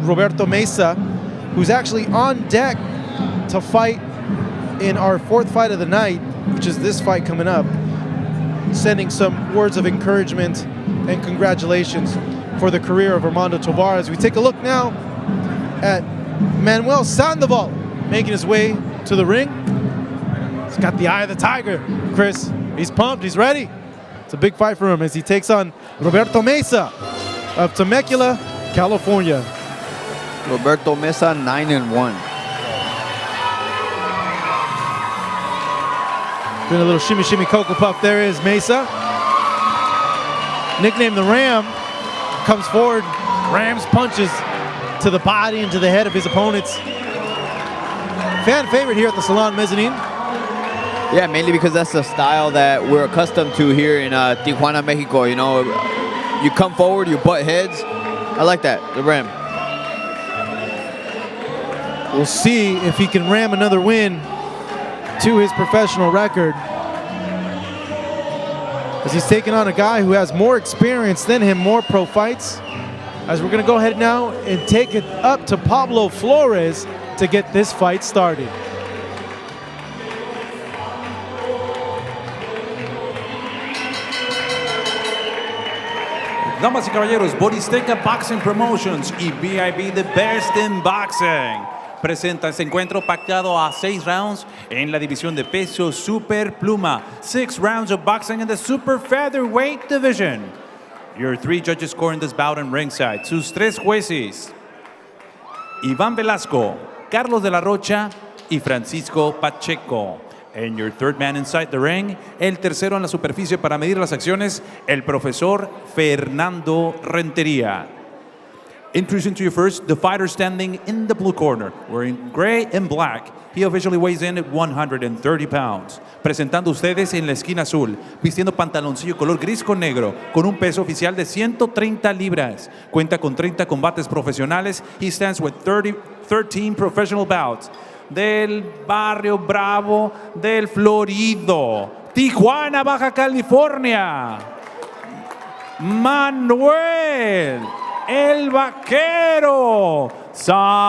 Roberto Meza, who's actually on deck to fight in our fourth fight of the night, which is this fight coming up, sending some words of encouragement and congratulations for the career of Armando Tovar. As we take a look now at Manuel Sandoval making his way to the ring. He's got the eye of the tiger, Chris. He's pumped, he's ready. It's a big fight for him as he takes on Roberto Meza of Temecula, California. Roberto Meza 9-1. Doing a little shimmy, shimmy, cocoa puff. There is Meza. Nicknamed the Ram. Comes forward, rams punches to the body and to the head of his opponents. Fan favorite here at the Salon Mezzanine. Yeah, mainly because that's the style that we're accustomed to here in Tijuana, Mexico. You know, you come forward, you butt heads. I like that, the Ram. We'll see if he can ram another win to his professional record, as he's taking on a guy who has more experience than him, more pro fights. As we're gonna go ahead now and take it up to Pablo Flores to get this fight started. Damas y caballeros, Boristeca Boxing Promotions y BIB The Best in Boxing presenta este encuentro pactado a 6 rounds en la división de peso super pluma. 6 rounds of boxing in the super featherweight division. Your 3 judges scoring this bout on ringside. Sus 3 jueces: Iván Velasco, Carlos de la Rocha y Francisco Pacheco. And your third man inside the ring, el tercero en la superficie para medir las acciones, el profesor Fernando Rentería. Introducing to you first, the fighter standing in the blue corner, wearing gray and black. He officially weighs in at 130 pounds. Presentando ustedes en la esquina azul, vistiendo pantaloncillo color gris con negro, con un peso oficial de 130 libras. Cuenta con 30 combates profesionales. He stands with 13 professional bouts. Del barrio Bravo del Florido, Tijuana, Baja California, Manuel el Vaquero Sandoval.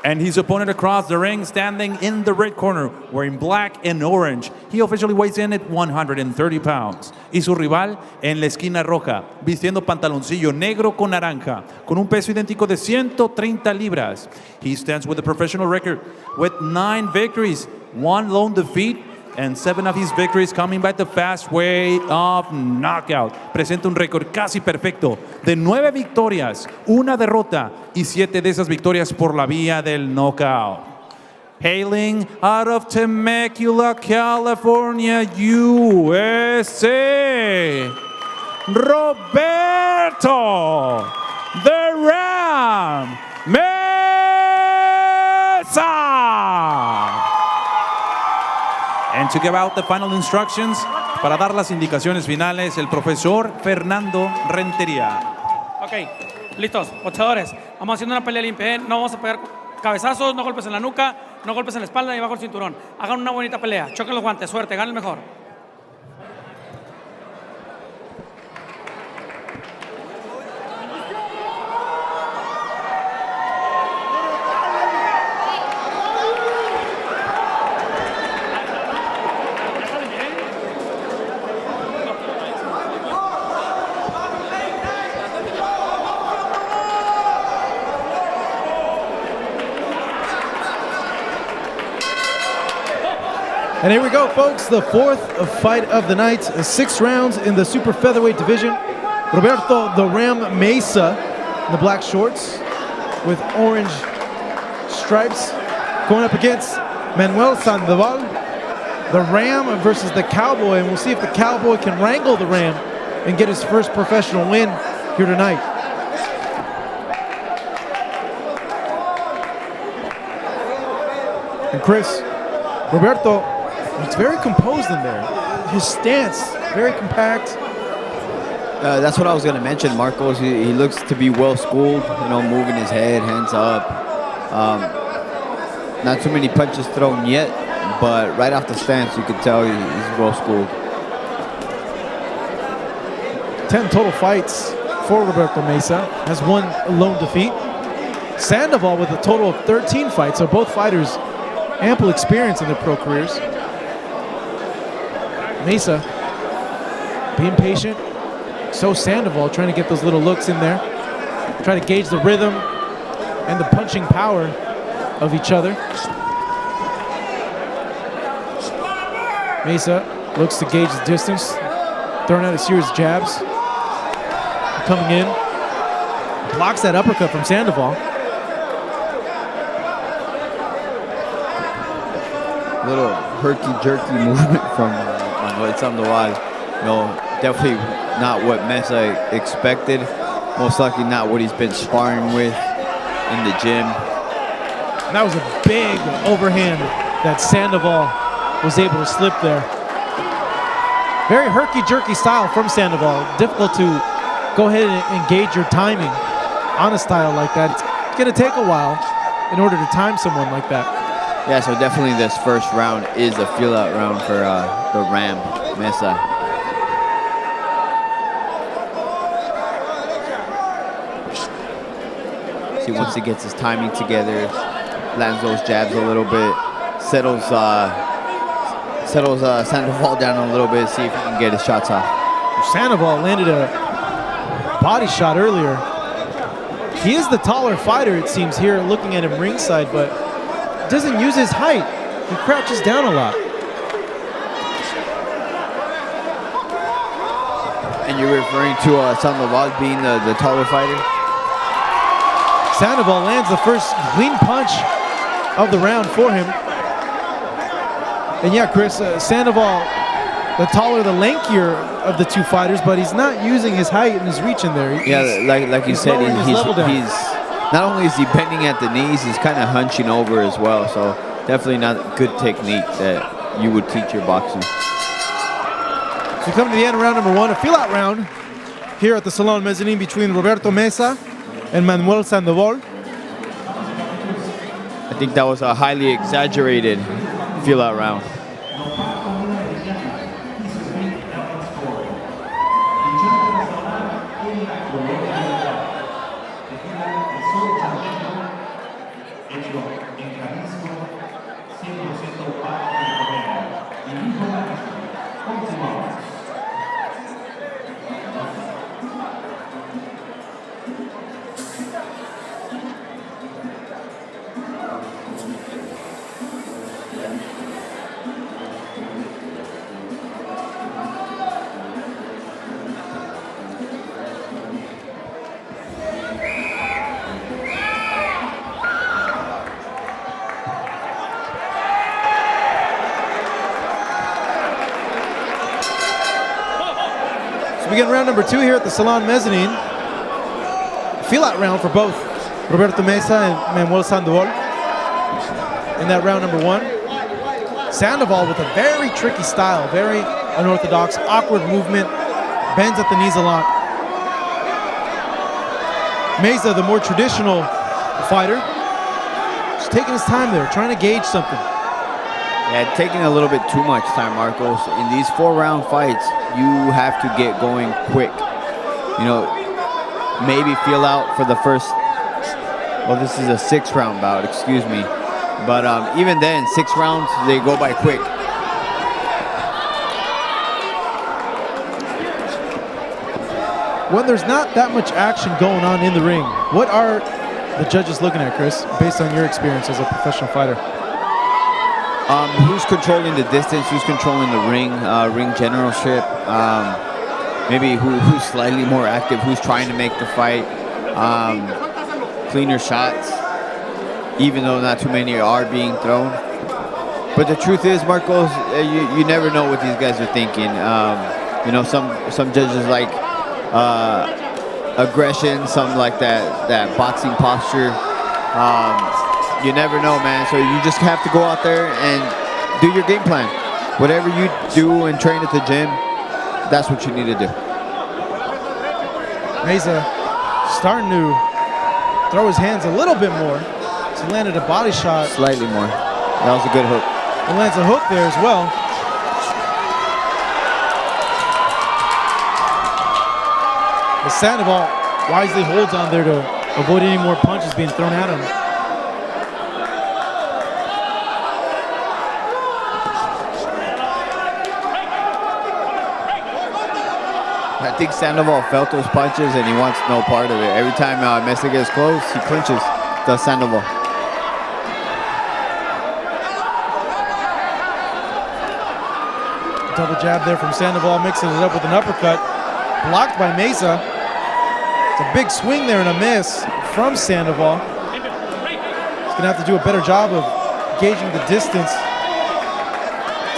And his opponent across the ring, standing in the red corner, wearing black and orange. He officially weighs in at 130 pounds. Y su rival en la esquina roja, vistiendo pantaloncillo negro con naranja, con un peso idéntico de 130 libras. He stands with a professional record with 9 victories, 1 lone defeat, and 7 of his victories coming by the fast way of knockout. Presenta un récord casi perfecto de 9 victorias, 1 derrota y 7 de esas victorias por la vía del knockout. Hailing out of Temecula, California, USA, Roberto the Ram Meza. And to give out the final instructions, para dar las indicaciones finales, el profesor Fernando Rentería. Ok, listos, boxeadores. Vamos haciendo una pelea limpia, ¿eh? No vamos a pegar cabezazos, no golpes en la nuca, no golpes en la espalda y bajo el cinturón. Hagan una bonita pelea, choquen los guantes, suerte, gane el mejor. And here we go, folks, the fourth fight of the night, 6 rounds in the super featherweight division. Roberto the Ram Meza in the black shorts with orange stripes going up against Manuel Sandoval, the Ram versus the Cowboy, and we'll see if the Cowboy can wrangle the Ram and get his first professional win here tonight. And Chris, Roberto, he's very composed in there. His stance, very compact. That's what I was going to mention, Marcos. He looks to be well schooled, you know, moving his head, hands up. Not too many punches thrown yet, but right off the stance, you can tell he's well schooled. 10 total fights for Roberto Meza. Has one lone defeat. Sandoval with a total of 13 fights. So both fighters ample experience in their pro careers. Meza being patient. So Sandoval trying to get those little looks in there. Try to gauge the rhythm and the punching power of each other. Meza looks to gauge the distance, throwing out a series of jabs. Coming in, blocks that uppercut from Sandoval. Little herky-jerky movement from Manuel Sandoval. You know, definitely not what Meza expected. Most likely not what he's been sparring with in the gym. And that was a big overhand that Sandoval was able to slip there. Very herky-jerky style from Sandoval. Difficult to go ahead and engage your timing on a style like that. It's going to take a while in order to time someone like that. Yeah, so definitely this first round is a feel-out round for the Ram, Meza. See, once he gets his timing together, lands those jabs a little bit, settles Sandoval down a little bit, see if he can get his shots off. Sandoval landed a body shot earlier. He is the taller fighter, it seems, here looking at him ringside, but doesn't use his height. He crouches down a lot. And you're referring to Sandoval being the taller fighter? Sandoval lands the first clean punch of the round for him. And yeah, Chris, Sandoval, the taller, the lankier of the two fighters, but he's not using his height and his reach in there. Like you said, he's not only is he bending at the knees, he's kind of hunching over as well. So definitely not good technique that you would teach your boxing. So we come to the end of round number one, a feel-out round here at the Salon Mezzanine between Roberto Meza and Manuel Sandoval. I think that was a highly exaggerated feel-out round. So we get round number two here at the Salon Mezzanine. Feel-out round for both Roberto Meza and Manuel Sandoval. In that round number one, Sandoval with a very tricky style, very unorthodox, awkward movement, bends at the knees a lot. Meza, the more traditional fighter, just taking his time there, trying to gauge something. Yeah, taking a little bit too much time, Marcos. In these 4-round fights, you have to get going quick. You know, maybe feel out for the first, well, this is a 6-round bout, excuse me. But even then, 6 rounds, they go by quick. When there's not that much action going on in the ring, what are the judges looking at, Chris, based on your experience as a professional fighter? Who's controlling the distance? Who's controlling the ring generalship? Maybe who's slightly more active? Who's trying to make the fight cleaner shots, even though not too many are being thrown. But the truth is, Marcos, you never know what these guys are thinking. You know, some judges like aggression, some like that boxing posture. You never know, man. So you just have to go out there and do your game plan. Whatever you do and train at the gym, that's what you need to do. Meza starting to throw his hands a little bit more. He landed a body shot. Slightly more. That was a good hook. He lands a hook there as well. But Sandoval wisely holds on there to avoid any more punches being thrown at him. I think Sandoval felt those punches and he wants no part of it. Every time Meza gets close, he clinches. Does Sandoval. Double jab there from Sandoval, mixing it up with an uppercut. Blocked by Meza. It's a big swing there and a miss from Sandoval. He's gonna have to do a better job of gauging the distance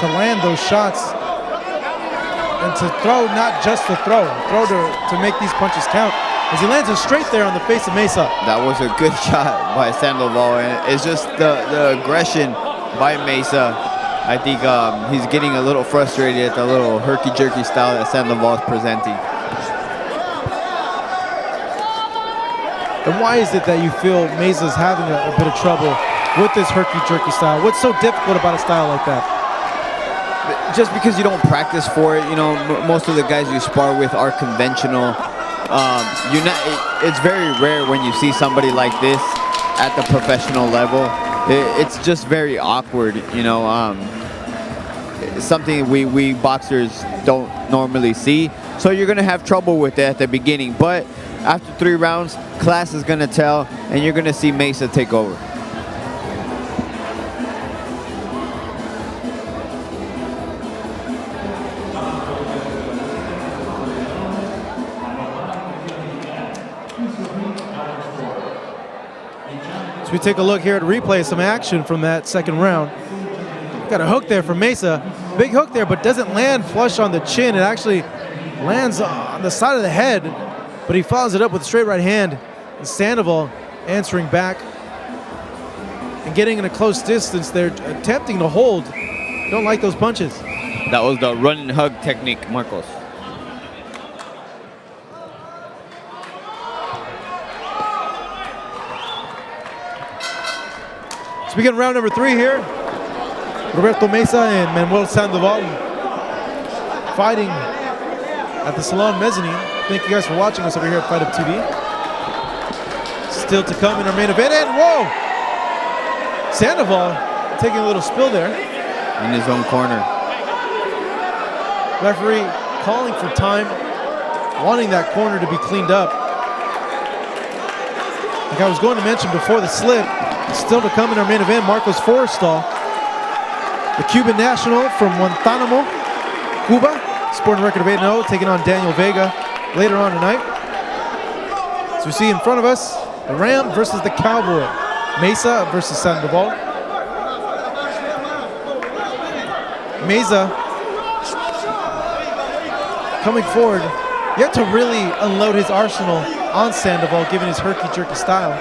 to land those shots and to throw, not just to throw to make these punches count. As he lands it straight there on the face of Meza. That was a good shot by Sandoval, and it's just the aggression by Meza. I think he's getting a little frustrated at the little herky-jerky style that Sandoval is presenting. And why is it that you feel Meza's having a bit of trouble with this herky-jerky style? What's so difficult about a style like that? Just because you don't practice for it, you know, most of the guys you spar with are conventional. It's very rare when you see somebody like this at the professional level. It's just very awkward, you know. Something we boxers don't normally see. So you're gonna have trouble with it at the beginning, but after 3 rounds, class is gonna tell, and you're gonna see Meza take over. So we take a look here at replay, some action from that second round. Got a hook there from Meza. Big hook there, but doesn't land flush on the chin. It actually lands on the side of the head, but he follows it up with a straight right hand. And Sandoval answering back and getting in a close distance there, attempting to hold. Don't like those punches. That was the run and hug technique, Marcos. So we get round number 3 here. Roberto Meza and Manuel Sandoval fighting at the Salon Mezzanine. Thank you guys for watching us over here at Fight Up TV. Still to come in our main event, and whoa! Sandoval taking a little spill there. In his own corner. Referee calling for time, wanting that corner to be cleaned up. Like I was going to mention before the slip, still to come in our main event, Marcos Forrestal, the Cuban national from Guantanamo, Cuba, sporting record of 8-0, taking on Daniel Vega later on tonight. So we see in front of us, the Ram versus the Cowboy. Meza versus Sandoval. Meza coming forward, yet to really unload his arsenal on Sandoval, given his herky-jerky style.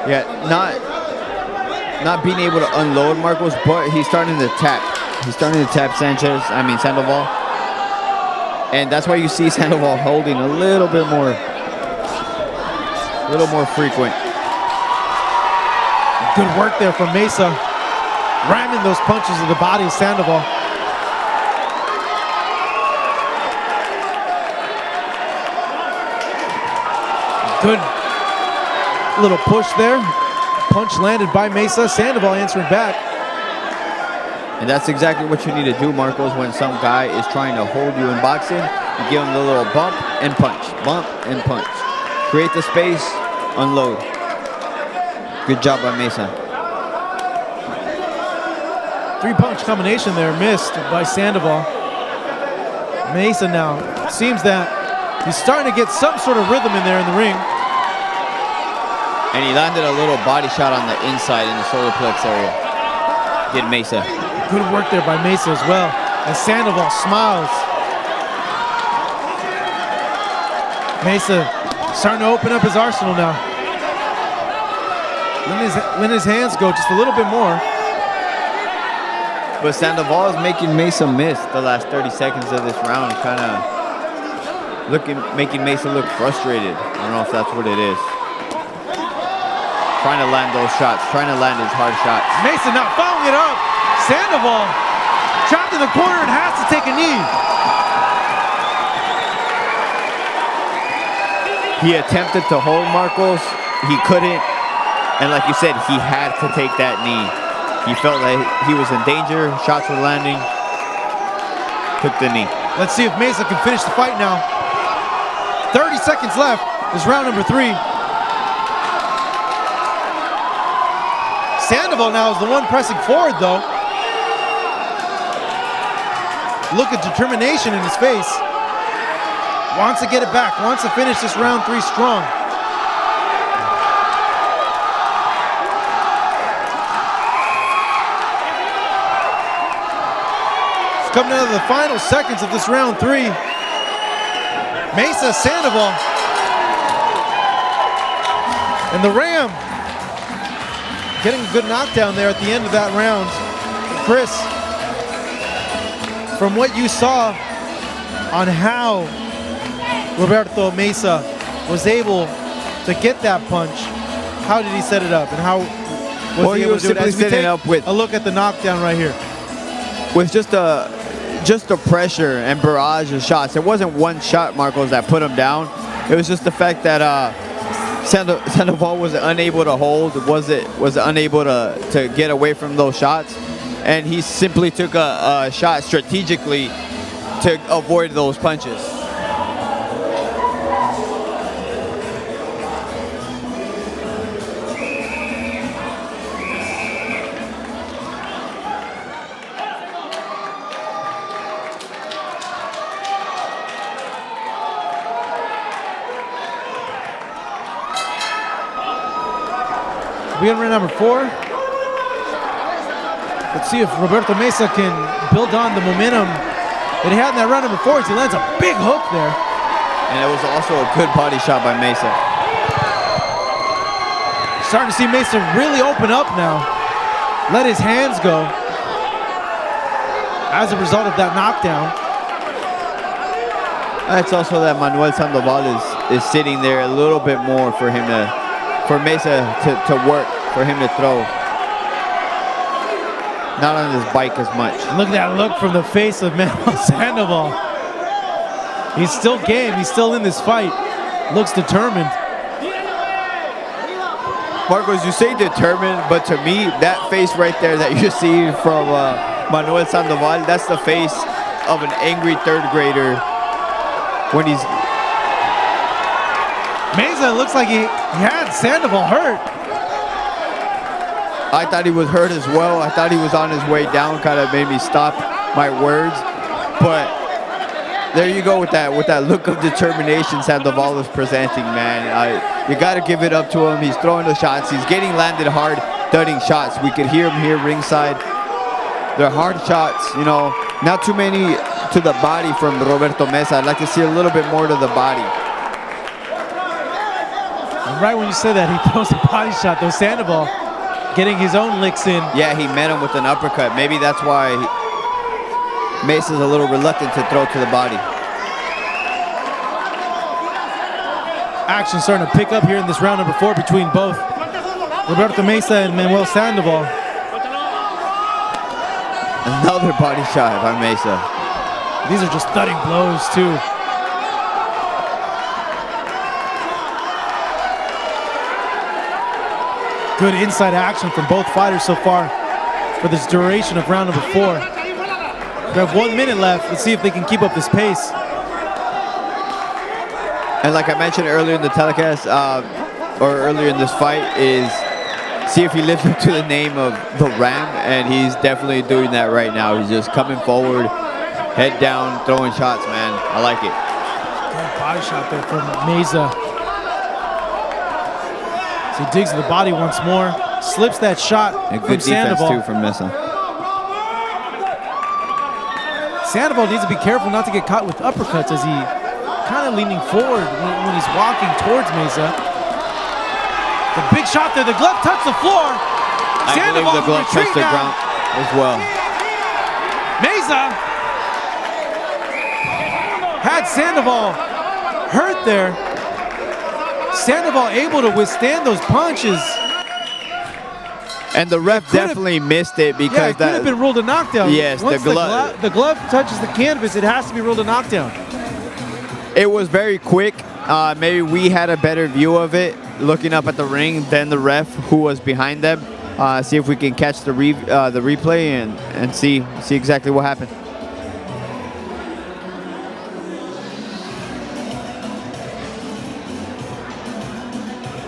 Yeah, not being able to unload Marcos, but he's starting to tap. He's starting to tap Sandoval. And that's why you see Sandoval holding a little bit more, frequent. Good work there from Meza, ramming those punches to the body of Sandoval. Good little push there. Punch landed by Meza. Sandoval answering back. And that's exactly what you need to do, Marcos, when some guy is trying to hold you in boxing. You give him the little bump and punch, bump and punch. Create the space, unload. Good job by Meza. 3-punch combination there, missed by Sandoval. Meza now, seems that he's starting to get some sort of rhythm in there in the ring. And he landed a little body shot on the inside in the solar plex area. Did Meza. Good work there by Meza as well. And Sandoval smiles. Meza starting to open up his arsenal now. Letting his hands go just a little bit more. But Sandoval is making Meza miss the last 30 seconds of this round, kind of making Meza look frustrated. I don't know if that's what it is. Trying to land those shots, trying to land his hard shots. Meza not following it up. Sandoval trapped in the corner and has to take a knee. He attempted to hold Marcos. He couldn't. And like you said, he had to take that knee. He felt like he was in danger. Shots were landing. Took the knee. Let's see if Meza can finish the fight now. 30 seconds left. This is round number 3. Sandoval now is the one pressing forward, though. Look at determination in his face. Wants to get it back. Wants to finish this round 3 strong. Coming out of the final seconds of this round 3. Meza, Sandoval. And the Ram getting a good knockdown there at the end of that round. Chris, from what you saw on how Roberto Meza was able to get that punch, how did he set it up and how was he able to do it? As we take a look at the knockdown right here. With just the pressure and barrage of shots. It wasn't one shot, Marcos, that put him down. It was just the fact that Sandoval was unable to hold, was unable to get away from those shots, and he simply took a shot strategically to avoid those punches. We in round number 4. Let's see if Roberto Meza can build on the momentum that he had in that round number 4 as he lands a big hook there. And it was also a good body shot by Meza. Starting to see Meza really open up now. Let his hands go as a result of that knockdown. It's also that Manuel Sandoval is sitting there a little bit more for Meza to work, for him to throw. Not on his bike as much. Look at that look from the face of Manuel Sandoval. He's still game, he's still in this fight. Looks determined. Marcos, you say determined, but to me, that face right there that you see from Manuel Sandoval, that's the face of an angry third grader when he's... Meza looks like he had Sandoval hurt. I thought he was hurt as well. I thought he was on his way down, kind of made me stop my words. But there you go with that look of determination Sandoval is presenting, man. You got to give it up to him. He's throwing the shots. He's getting landed hard, thudding shots. We could hear him here ringside. They're hard shots, you know, not too many to the body from Roberto Meza. I'd like to see a little bit more to the body. And right when you said that, he throws a body shot, though. Sandoval getting his own licks in. Yeah, he met him with an uppercut. Maybe that's why Meza's a little reluctant to throw to the body. Action starting to pick up here in this round number 4 between both Roberto Meza and Manuel Sandoval. Another body shot by Meza. These are just thudding blows, too. Good inside action from both fighters so far for this duration of round number 4. We have 1 minute left. Let's see if they can keep up this pace. And like I mentioned earlier in the telecast, or earlier in this fight, is see if he lives up to the name of the Ram, and he's definitely doing that right now. He's just coming forward, head down, throwing shots, man. I like it. Good body shot there from Meza. So he digs to the body once more, slips that shot and from Sandoval. Good defense too from Meza. Sandoval needs to be careful not to get caught with uppercuts as he kind of leaning forward when he's walking towards Meza. The big shot there, the glove touched the floor. I believe the glove touched the ground as well. Meza had Sandoval hurt there. Sandoval able to withstand those punches. And the ref definitely missed it because it could have been ruled a knockdown. Yes, once the glove touches the canvas, it has to be ruled a knockdown. It was very quick, maybe we had a better view of it, looking up at the ring than the ref who was behind them. See if we can catch the replay and see exactly what happened.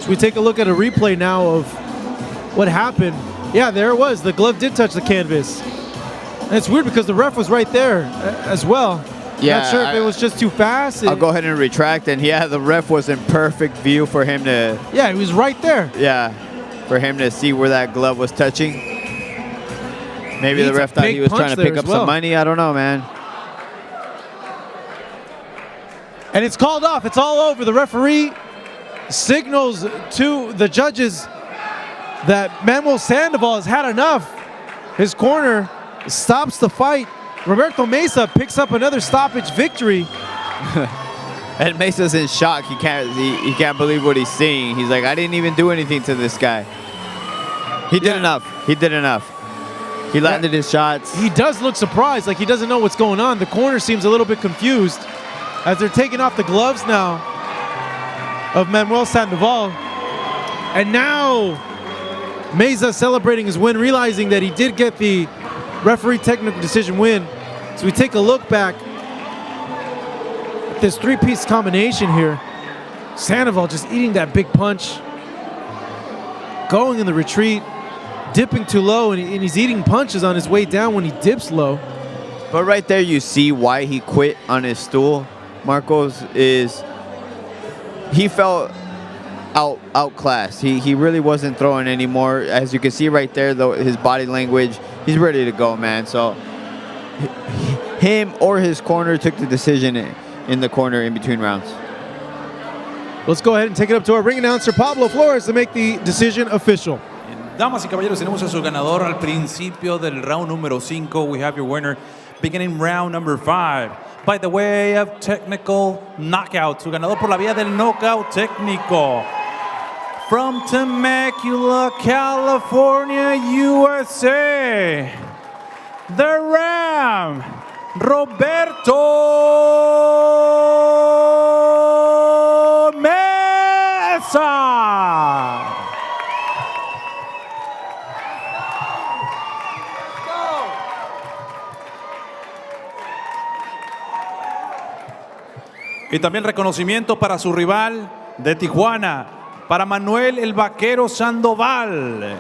So we take a look at a replay now of what happened. Yeah, there it was. The glove did touch the canvas. And it's weird because the ref was right there as well. Yeah, not sure if it was just too fast. I'll go ahead and retract. And yeah, the ref was in perfect view for him to. Yeah, he was right there. Yeah, for him to see where that glove was touching. Maybe the ref thought he was trying to pick up some money. I don't know, man. And it's called off. It's all over. The referee signals to the judges that Manuel Sandoval has had enough. His corner stops the fight. Roberto Meza picks up another stoppage victory. And Mesa's in shock. He can't believe what he's seeing. He's like, I didn't even do anything to this guy. He did enough. He did enough. He landed his shots. He does look surprised, like he doesn't know what's going on. The corner seems a little bit confused as they're taking off the gloves now of Manuel Sandoval. And now Meza celebrating his win, realizing that he did get the referee technical decision win. So we take a look back at this three-piece combination here. Sandoval just eating that big punch, going in the retreat, dipping too low, and he's eating punches on his way down when he dips low. But right there you see why he quit on his stool, Marcos, is he felt outclassed. He really wasn't throwing anymore. As you can see right there, though, his body language, he's ready to go, man. So him or his corner took the decision in the corner in between rounds. Let's go ahead and take it up to our ring announcer, Pablo Flores, to make the decision official. Damas y caballeros, tenemos a su ganador al principio del round número 5. We have your winner beginning round number 5. By the way of technical knockout. Su ganador por la vía del knockout técnico. From Temecula, California, USA. The Ram, Roberto Meza. Y también reconocimiento para su rival de Tijuana, para Manuel el Vaquero Sandoval.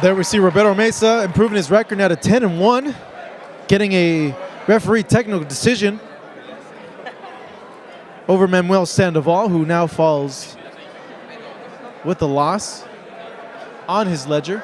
There we see Roberto Meza improving his record now to 10-1, getting a referee technical decision over Manuel Sandoval, who now falls with a loss on his ledger.